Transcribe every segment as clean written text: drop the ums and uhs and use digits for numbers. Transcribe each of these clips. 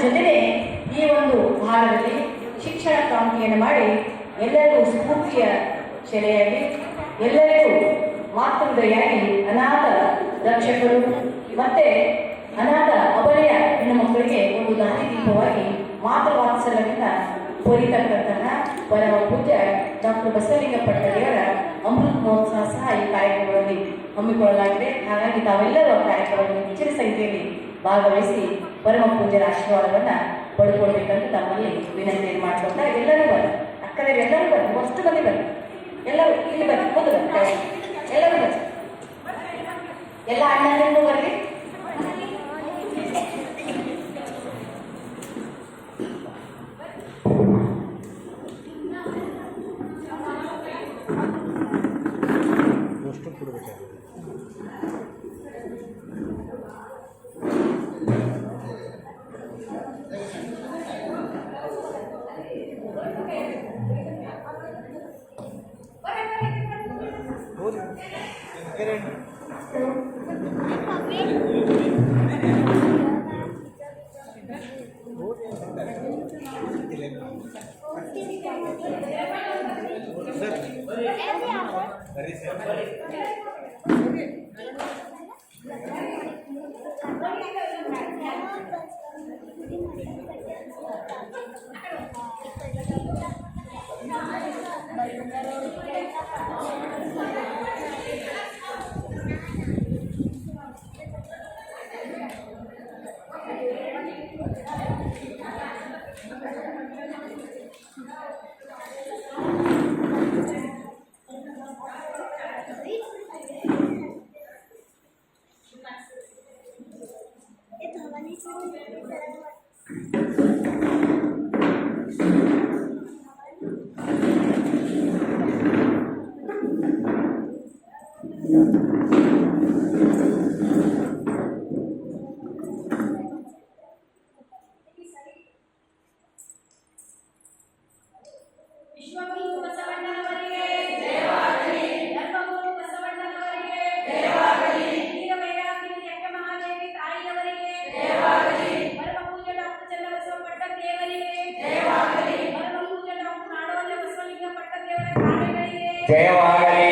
ಜೊತೆಗೆ ಈ ಒಂದು ಭಾಗದಲ್ಲಿ ಶಿಕ್ಷಣ ಕ್ರಾಂತಿಯನ್ನು ಮಾಡಿ ಎಲ್ಲರಿಗೂ ಸ್ಫೂರ್ತಿಯ ಶೆಲೆಯಾಗಿ ಎಲ್ಲರಿಗೂ ಮಾತೃದಯಾಗಿ ಅನಾಥ ರಕ್ಷಕರು ಮತ್ತೆ ಅನಾಥ ಅಬಲೆಯ ಹೆಣ್ಣು ಮಕ್ಕಳಿಗೆ ಒಂದು ದಾರಿದೀಪವಾಗಿ ಮಾತೃವಾತ್ಸಲ್ಯದಿಂದ ಹೊರಿತಕ್ಕಂತಹ ಪರಮ ಪೂಜ್ಯ ಡಾಕ್ಟರ್ ಬಸವಲಿಂಗಪಟ್ಟದೇವರ ಅಮೃತ ಮಹೋತ್ಸವ ಸಹ ಈ ಕಾರ್ಯಕ್ರಮದಲ್ಲಿ ಹಮ್ಮಿಕೊಳ್ಳಲಾಗಿದೆ. ಹಾಗಾಗಿ ತಾವೆಲ್ಲರೂ ಆ ಕಾರ್ಯಕ್ರಮದಲ್ಲಿ ಹೆಚ್ಚಿನ ಸಂಖ್ಯೆಯಲ್ಲಿ ಭಾಗವಹಿಸಿ ಪರಮ ಪೂಜ್ಯರ ಆಶೀರ್ವಾದವನ್ನ ಪಡ್ಕೊಳ್ಬೇಕಂತ ತಮ್ಮಲ್ಲಿ ವಿನಂತಿಯನ್ನು ಮಾಡ್ಕೊಳ್ತಾ ಎಲ್ಲರೂ ಬರ್ರಿ, ಅಕ್ಕದಲ್ಲಿ ಎಲ್ಲರೂ ಬರ್ರಿ, ಅಷ್ಟು ಮಂದಿ ಬರ್ರಿ, ಎಲ್ಲರೂ ಇಲ್ಲಿ ಬರ್ರಿ, ಮುಂದೆ ಬರ್ರಿ, ಎಲ್ಲರೂ ಬರ್ರಿ, ಎಲ್ಲ ಅಣ್ಣನೂ ಬರ್ರಿ. ಜಯವಾಗಲಿ.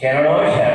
ಶರಣೋ ಶರಣ.